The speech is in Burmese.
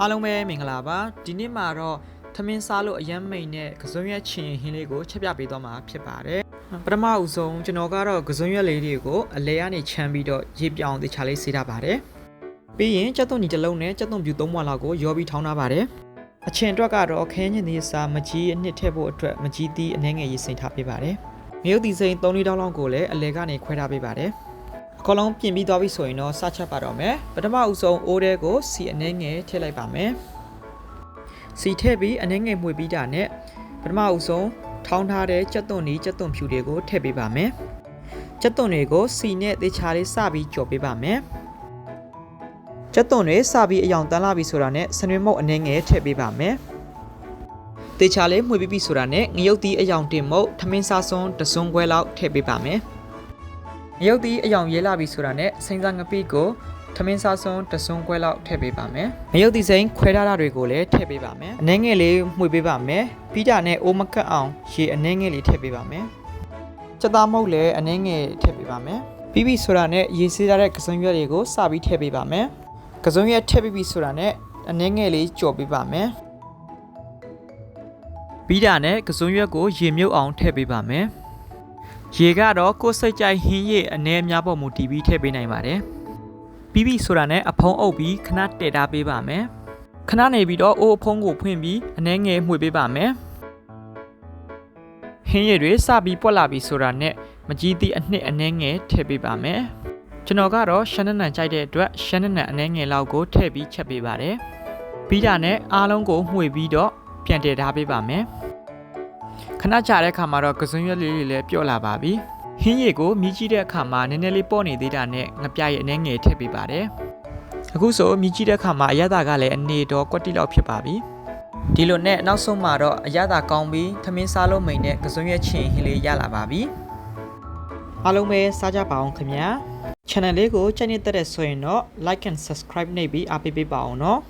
အားလုံးပဲမင်္ဂလာပါဒီနေ့မှာတော့ထမင်းစားလို့အယမ်းမိန်နဲ့ကစွန်းရွက်ချင်ဟင်းလေးကိုချက်ပြပေးသွားမှာဖြစ်ပါတယ်ပထမအဦးဆုံးကျွန်တော်ကတော့ကစွန်းရွက်လေးတွေကိုအလဲကနေချမ်းပြီးတော့ရေပြောင်တခြားလေးစေးထားပါတယ်ပြီးရင်ကြက်သွန်ညီတစ်လုံးနဲ့ကြက်သွန်ပြူ3မွှလောက်ကိုရောပြီးထောင်းထားပါတယ်အချင်အတွက်ကတော့ခဲညင်သီးစားမကြီးအနှစ်ထည့်ဖို့အတွက်မကြီးသီးအနှဲငယ်ရေးစိမ့်ထားပေးပါတယ်ငရုတ်သီးစိမ့်3-4တောင်းလောက်ကိုလည်းအလဲကနေခွဲထားပေးပါတယ်အကောင်လုံးပြင်ပြီးသွားပြီဆိုရင်တော့စချက်ပါတော့မယ်ပထမဦးဆုံးအိုးတဲကိုစီအနှဲငယ်ထည့်လိုက်ပါမယ်စီထည့်ပြီးအနှဲငယ်မှွေပြီးတာနဲ့ပထမဦးဆုံးထောင်းထားတဲ့ကြက်သွန်နီးကြက်သွန်ဖြူတွေကိုထည့်ပေးပါမယ်ကြက်သွန်တွေကိုစီနဲ့သေချာလေးစပြီးကြော်ပေးပါမယ်ကြက်သွန်တွေစပြီးအယောင်တန်းလာပြီဆိုတာနဲ့စနွေမုတ်အနှဲငယ်ထည့်ပေးပါမယ်သေချာလေးမှွေပြီးပြီဆိုတာနဲ့ငရုတ်သီးအယောင်တင်မုတ်ထမင်းစားစွန်းတစွန်းခွဲလောက်ထည့်ပေးပါမယ်ငရုတ်သီးအယောင်ရဲလာပြီဆိုတာနဲ့စိမ့်စားငပိကိုထမင်းစားစွန်းတစွန်းခွဲလောက်ထည့်ပေးပါမယ်ငရုတ်သီးစိမ့်ခွဲထားတာတွေကိုလည်းထည့်ပေးပါမယ်အနှဲငယ်လေးမှွေပေးပါမယ်ပြီးတာနဲ့အိုးမကတ်အောင်ရေအနှဲငယ်လေးထည့်ပေးပါမယ်ကြက်သားမုတ်လည်းအနှဲငယ်ထည့်ပေးပါမယ်ပြီးပြီဆိုတာနဲ့ရေစေးထားတဲ့ကစွန်းရွက်တွေကိုစပြီးထည့်ပေးပါမယ်ကစွန်းရွက်ထည့်ပြီးပြီဆိုတာနဲ့အနှဲငယ်လေးကြော်ပေးပါမယ်ပြီးတာနဲ့ကစွန်းရွက်ကိုရေမြုပ်အောင်ထည့်ပေးပါမယ်ရေကတော့ကိုယ်စိတ်ကြိုက်ဟင်းရည်အနည်းများပေါ်မူတည်ပြီးထည့်ပေးနိုင်ပါတယ်ပြီးပြီဆိုတာနဲ့အဖုံးအုပ်ပြီးခဏတည်ထားပေးပါမယ်ခဏနေပြီးတော့အိုးအဖုံးကိုဖွင့်ပြီးအနည်းငယ်မှွေပေးပါမယ်ဟင်းရည်တွေစပြီးပွက်လာပြီဆိုတာနဲ့မကြီးသည့်အနှစ်အနည်းငယ်ထည့်ပေးပါမယ်ကျွန်တော်ကတော့ရှမ်းနံကြိုက်တဲ့အတွက်ရှမ်းနံအနည်းငယ်လောက်ကိုထည့်ပြီးချက်ပေးပါတယ်ပြီးတာနဲ့အားလုံးကိုမှွေပြီးတော့ပြန်တည်ထားပေးပါမယ်ခဏကြာတဲ့အခါမှာတော့ကစွန်းရွက်လေးတွေလည်းပျော့လာပါပြီဟင်းရည်ကိုမြည်ကြည့်တဲ့အခါမှာနည်းနည်းလေးပေါ့နေသေးတာနဲ့ငပြရဲ့အနှဲငယ်ထည့်ပေးပါတယ်အခုဆိုမြည်ကြည့်တဲ့အခါမှာအရသာကလည်းအနေတော့ကွက်တိလောက်ဖြစ်ပါပြီဒီလိုနဲ့နောက်ဆုံးမှာတော့အရသာကောင်းပြီးထမင်းစားလို့မိန်တဲ့ကစွန်းရွက်ချင်ဟင်းလေးရလာပါပြီအားလုံးပဲစားကြပါအောင်ခင်ဗျာ channel လေးကိုကြိုက်နေတဲ့ဆိုရင်တော့ like and subscribe နှိပ်ပြီးအားပေးပါအောင်နော်